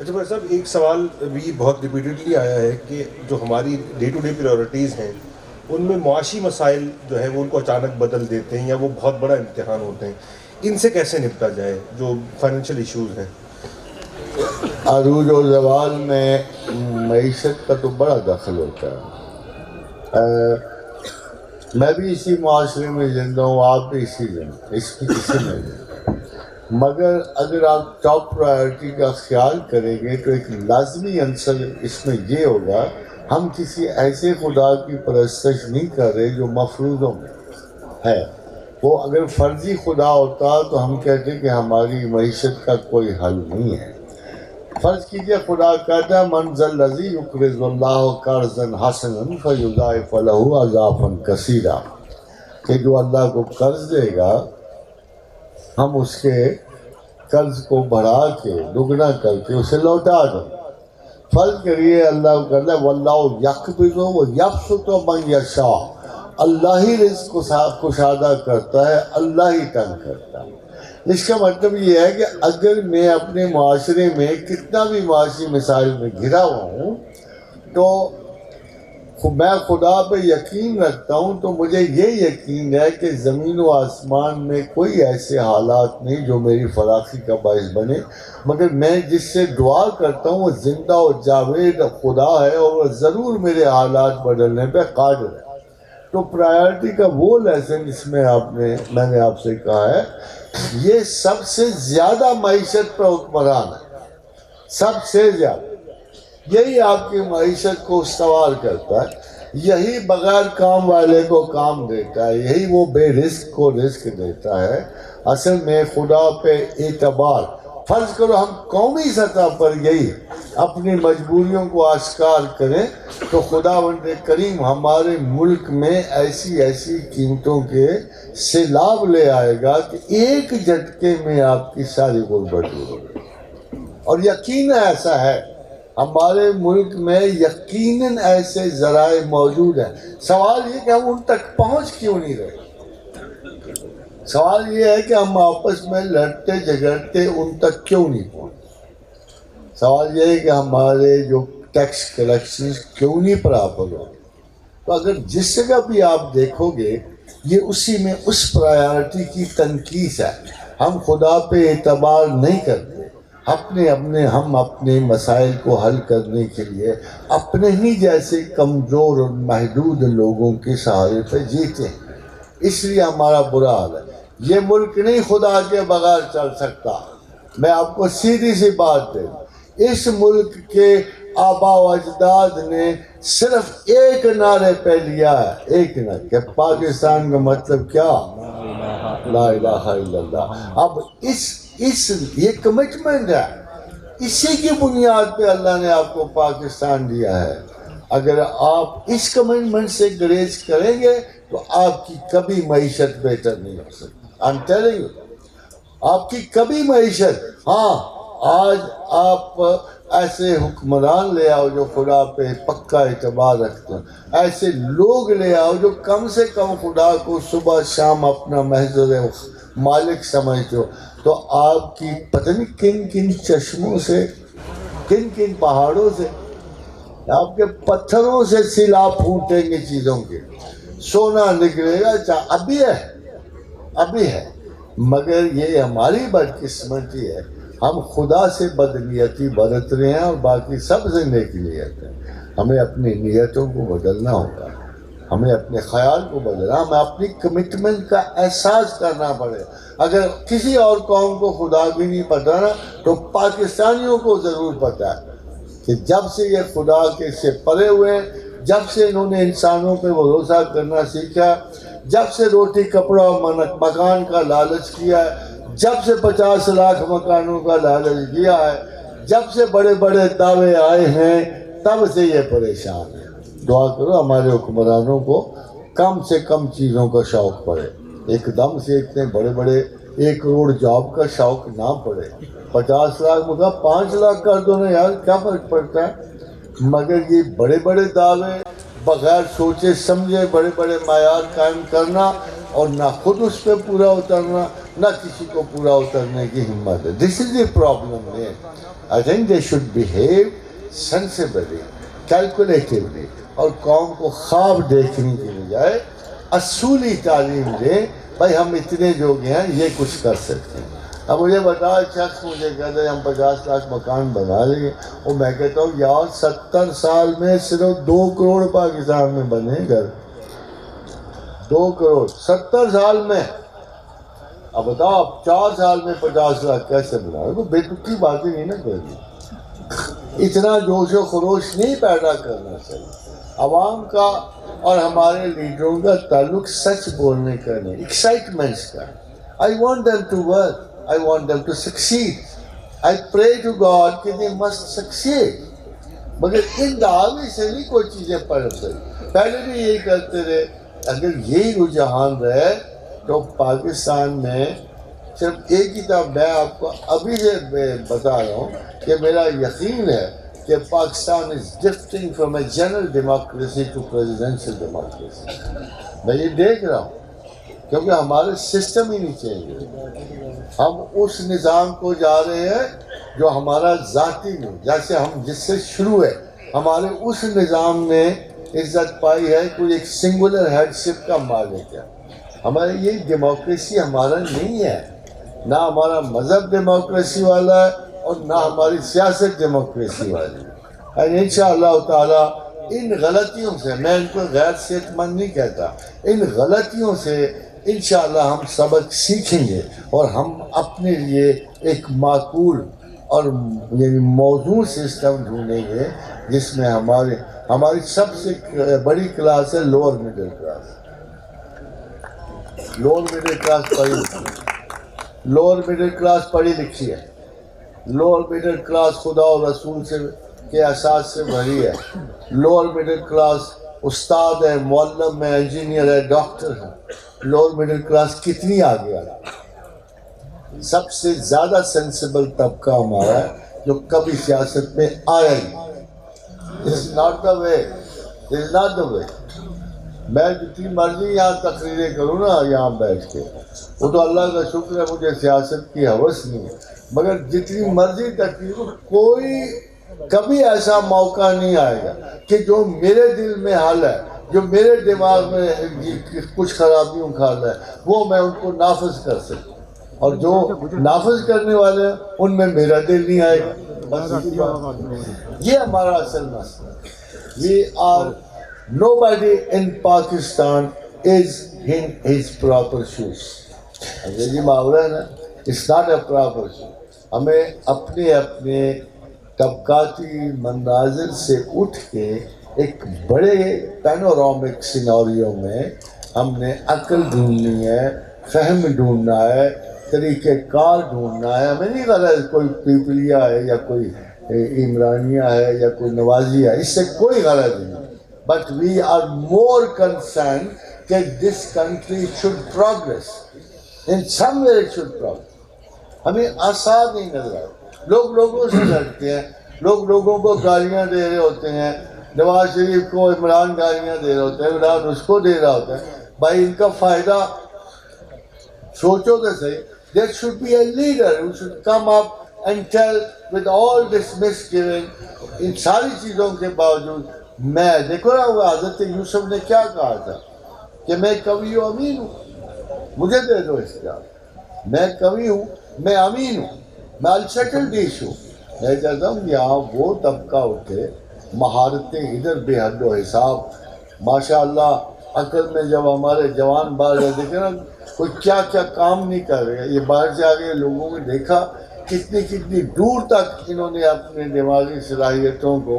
اچھا بھائی صاحب، ایک سوال بھی بہت ریپیٹڈلی آیا ہے کہ جو ہماری ڈے ٹو ڈے پریورٹیز ہیں ان میں معاشی مسائل جو ہیں وہ ان کو اچانک بدل دیتے ہیں یا وہ بہت بڑا امتحان ہوتے ہیں. ان سے کیسے نپٹا جائے جو فائنینشیل ایشوز ہیں؟ عروج و زوال میں معیشت کا تو بڑا دخل ہوتا ہے. میں بھی اسی معاشرے میں زندہ ہوں، آپ بھی اسی میں ہیں. مگر اگر آپ ٹاپ پرائرٹی کا خیال کریں گے تو ایک لازمی عنصر اس میں یہ ہوگا، ہم کسی ایسے خدا کی پرستش نہیں کر رہے جو مفروضوں میں ہے. وہ اگر فرضی خدا ہوتا تو ہم کہتے کہ ہماری معیشت کا کوئی حل نہیں ہے. فرض کیجئے خدا کہتا ہے من ذا الذی یقرض اللہ قرضا حسنا فیضاعف له اضعافا کثیرا، کہ جو اللہ کو قرض دے گا ہم اس کے قرض کو بڑھا کے دگنا کر کے اسے لوٹا دیں. فرض کریے اللہ کو کہتا ہے واللہ یقبض ویبسط من یشاء، اللہ ہی رزق کو کشادہ کرتا ہے، اللہ ہی تنگ کرتا ہے. اس کا مطلب یہ ہے کہ اگر میں اپنے معاشرے میں کتنا بھی معاشی مسائل میں گھرا ہوا ہوں تو میں خدا پہ یقین رکھتا ہوں، تو مجھے یہ یقین ہے کہ زمین و آسمان میں کوئی ایسے حالات نہیں جو میری فراخی کا باعث بنے، مگر میں جس سے دعا کرتا ہوں وہ زندہ و جاوید خدا ہے اور وہ ضرور میرے حالات بدلنے پہ قادر ہے. تو پرائرٹی کا وہ لیسن اس میں میں نے آپ سے کہا ہے، یہ سب سے زیادہ معیشت پر حکمران ہے، سب سے زیادہ. یہی آپ کی معیشت کو استوار کرتا ہے، یہی بغیر کام والے کو کام دیتا ہے، یہی وہ بے رزق کو رزق دیتا ہے. اصل میں خدا پہ اعتبار، فرض کرو ہم قومی سطح پر یہی اپنی مجبوریوں کو آشکار کریں تو خداوند کریم ہمارے ملک میں ایسی ایسی قیمتوں کے سیلاب لے آئے گا کہ ایک جھٹکے میں آپ کی ساری غربت دور ہوگی. اور یقین ایسا ہے، ہمارے ملک میں یقیناً ایسے ذرائع موجود ہیں. سوال یہ کہ ہم ان تک پہنچ کیوں نہیں رہے؟ سوال یہ ہے کہ ہم آپس میں لڑتے جھگڑتے ان تک کیوں نہیں پہنچ؟ سوال یہ ہے کہ ہمارے جو ٹیکس کلیکشنز کیوں نہیں پراپر ہو؟ تو اگر جس جگہ بھی آپ دیکھو گے یہ اسی میں اس پرائرٹی کی تنقیص ہے. ہم خدا پہ اعتبار نہیں کرتے، ہم اپنے مسائل کو حل کرنے کے لیے اپنے ہی جیسے کمزور اور محدود لوگوں کے سہارے پہ جیتے ہیں. اس لیے ہمارا برا حال ہے. یہ ملک نہیں خدا کے بغیر چل سکتا. میں آپ کو سیدھی سی بات دوں، اس ملک کے آبا و اجداد نے صرف ایک نعرے پہ لیا ہے، ایک نعرے کہ پاکستان کا مطلب کیا؟ لا الہ الا اللہ. اب یہ کمٹمنٹ ہے، اسی کی بنیاد پہ اللہ نے آپ کو پاکستان دیا ہے. اگر آپ اس کمٹمنٹ سے گریز کریں گے تو آپ کی کبھی معیشت بہتر نہیں ہو سکتی. I'm telling you، آپ کی کبھی معیشت، ہاں آج آپ ایسے حکمران لے آؤ جو خدا پہ پکا اعتبار رکھتے ہیں، ایسے لوگ لے آؤ جو کم سے کم خدا کو صبح شام اپنا محضر مالک سمجھتے ہو، تو آپ کی پتہ نہیں کن کن چشموں سے، کن کن پہاڑوں سے، آپ کے پتھروں سے سیلاب پھوٹیں گے چیزوں کے، سونا نکلے گا. ابھی ہے مگر یہ ہماری بدقسمتی ہے، ہم خدا سے بدنیتی برت رہے ہیں اور باقی سب سے نیک نیت ہے. ہمیں اپنی نیتوں کو بدلنا ہوگا، ہمیں اپنے خیال کو بدلنا، ہمیں اپنی کمٹمنٹ کا احساس کرنا پڑے. اگر کسی اور قوم کو خدا بھی نہیں پتہ نا تو پاکستانیوں کو ضرور پتہ ہے کہ جب سے یہ خدا کے سے پرے ہوئے، جب سے انہوں نے انسانوں پہ بھروسہ کرنا سیکھا، جب سے روٹی کپڑا اور مکان کا لالچ کیا ہے، جب سے 50 لاکھ مکانوں کا لالچ کیا ہے، جب سے بڑے بڑے دعوے آئے ہیں، تب سے یہ پریشان ہے. دعا کرو ہمارے حکمرانوں کو کم سے کم چیزوں کا شوق پڑے، ایک دم سے اتنے بڑے بڑے 1 کروڑ جاب کا شوق نہ پڑے. 50 لاکھ مکہ 5 لاکھ کر دو نا یار، کیا فرق پڑتا ہے؟ مگر یہ بڑے بڑے دعوے بغیر سوچے سمجھے بڑے بڑے معیار قائم کرنا اور نہ خود اس پہ پورا اترنا، نہ کسی کو پورا اترنے کی ہمت ہے. دس از دی پرابلم ہے. I think they should behave sensibly, calculatively, اور قوم کو خواب دیکھنے کی بجائے اصولی تعلیم دیں. بھائی ہم اتنے جو ہیں یہ کچھ کر سکتے ہیں. اب مجھے بتا شخص مجھے کہتا ہے ہم 50 لاکھ مکان بنا لیں گے, اور میں کہتا ہوں یار 70 سال میں صرف 2 کروڑ پاکستان میں بنے گھر. 2 کروڑ 70 سال میں. اب بتاؤ آپ 4 سال میں 50 لاکھ کیسے بنا رہے؟ بے تکی باتیں نہیں نا کرنی. اتنا جوش و خروش نہیں پیدا کرنا چاہیے. عوام کا اور ہمارے لیڈروں کا تعلق سچ بولنے کا نہیں, ایکسائٹمنٹس کا. I want them to work. I want them to succeed. I pray to God کہ they must succeed. مگر ان دعوی سے نہیں کوئی چیزیں پلٹ سکتی. پہلے بھی یہی کرتے رہے. اگر یہی رجحان رہے تو پاکستان میں صرف ایک ہی تھا. میں آپ کو ابھی سے بتا رہا ہوں کہ میرا یقین ہے کہ Pakistan is drifting from a general democracy to presidential democracy. میں یہ دیکھ رہا ہوں کیونکہ ہمارے سسٹم ہی نہیں چینج ہوئے. ہم اس نظام کو جا رہے ہیں جو ہمارا ذاتی نہیں, جیسے ہم جس سے شروع ہے ہمارے اس نظام میں عزت پائی ہے کوئی ایک سنگولر ہیڈشپ کا مالک ہے. ہمارے یہ ڈیموکریسی ہمارا نہیں ہے, نہ ہمارا مذہب ڈیموکریسی والا ہے اور نہ ہماری سیاست ڈیموکریسی والی ہے. اور انشاءاللہ تعالیٰ ان غلطیوں سے, میں ان کو غیر صحت مند نہیں کہتا, ان غلطیوں سے انشاءاللہ ہم سبق سیکھیں گے اور ہم اپنے لیے ایک معقول اور یعنی موزوں سسٹم ڈھونڈیں گے جس میں ہماری سب سے بڑی کلاس ہے lower middle class. Lower middle class پڑھی لکھی ہے. لوور مڈل کلاس خدا اور رسول سے کے اساس سے بھری ہے. لوور مڈل کلاس استاد ہے, معلم ہے, انجینئر ہے, ڈاکٹر ہے. لوور مڈل کلاس کتنی آگے آ گئی. سب سے زیادہ سینسیبل طبقہ ہمارا ہے جو کبھی سیاست میں آیا ہی. This is not the way. This is not the way. میں جتنی مرضی یہاں تقریریں کروں نا یہاں بیٹھ کے, وہ تو اللہ کا شکر ہے مجھے سیاست کی ہوس نہیں ہے, مگر جتنی مرضی تقریر کوئی کبھی ایسا موقع نہیں آئے گا کہ جو میرے دل میں حل ہے, جو میرے دماغ میں کچھ خرابیوں کا حل ہے, وہ میں ان کو نافذ کر سکوں, اور جو نافذ کرنے والے ہیں ان میں میرا دل نہیں آئے گا. بس یہ ہمارا اصل مسئلہ ہے. We are nobody in Pakistan is in his proper shoes. انگریزی محاورہ ہے نا, it's not a proper shoe. ہمیں اپنے طبقاتی مناظر سے اٹھ کے ایک بڑے پینورامک سیناریو میں ہم نے عقل ڈھونڈنی ہے, فہم ڈھونڈنا ہے, طریقہ کار ڈھونڈنا ہے. ہمیں نہیں غرض کوئی پیپلیہ ہے یا کوئی عمرانیہ ہے یا کوئی نوازی ہے, اس سے کوئی غرض نہیں. But we are more concerned that this country should progress. In some way it should progress. ہمیں آسان نہیں نظر آتا. لوگ لوگوں سے لڑتے ہیں, لوگ لوگوں کو گالیاں دے رہے ہوتے ہیں. نواز شریف کو عمران گالیاں دے رہے ہوتے ہیں, عمران اس کو دے رہا ہوتا ہے. بھائی ان کا فائدہ سوچو تو صحیح. There should be a leader who should come up and tell with all this misgiving. ان ساری چیزوں کے باوجود میں دیکھو نا وہ حضرت یوسف نے کیا کہا تھا کہ میں کوی و امین ہوں, مجھے دے دو اختیار. میں کوی ہوں, میں امین ہوں, میں السیٹل ڈیش ہوں. میں کہتا ہوں یہاں وہ طبقہ اٹھے, مہارتیں ادھر بے حد و حساب. ماشاء اللہ عقل میں جب ہمارے جوان باہر دیکھے نا کوئی کیا کیا کام نہیں کر رہے. یہ باہر سے آگے لوگوں نے دیکھا کتنی دور تک انہوں نے اپنے دماغی صلاحیتوں کو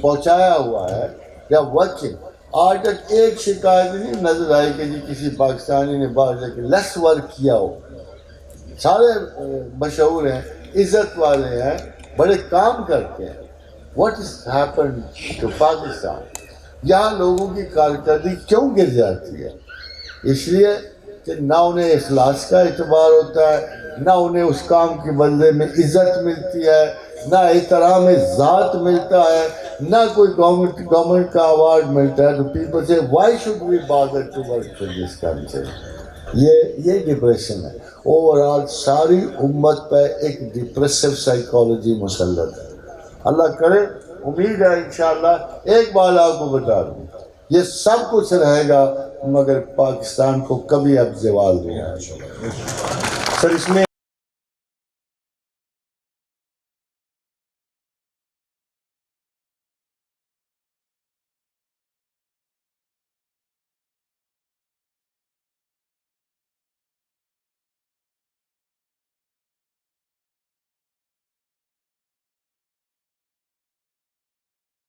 پہنچایا ہوا ہے. یا ورکنگ آج تک ایک شکایت نہیں نظر آئی کہ جی کسی پاکستانی نے باہر جا کے لیس ورک کیا ہو. سارے مشہور ہیں, عزت والے ہیں, بڑے کام کرتے ہیں. What is happen to Pakistan? یہاں لوگوں کی کارکردگی کیوں گر جاتی ہے؟ اس لیے کہ نہ انہیں اخلاص کا اعتبار ہوتا ہے, نہ انہیں اس کام کے بدلے میں عزت ملتی ہے, نہ احترام ذات ملتا ہے, نہ کوئی گورنمنٹ کا ایوارڈ ملتا ہے. تو پیپل سے why should we bother to work for this country? یہ ڈپریشن ہے. اوورآل ساری امت پہ ایک ڈپریسو سائیکالوجی مسلط ہے. اللہ کرے، امید ہے انشاءاللہ. ایک بات آپ کو بتا دوں، یہ سب کچھ رہے گا مگر پاکستان کو کبھی اب زوال نہیں آئے گا. سر اس میں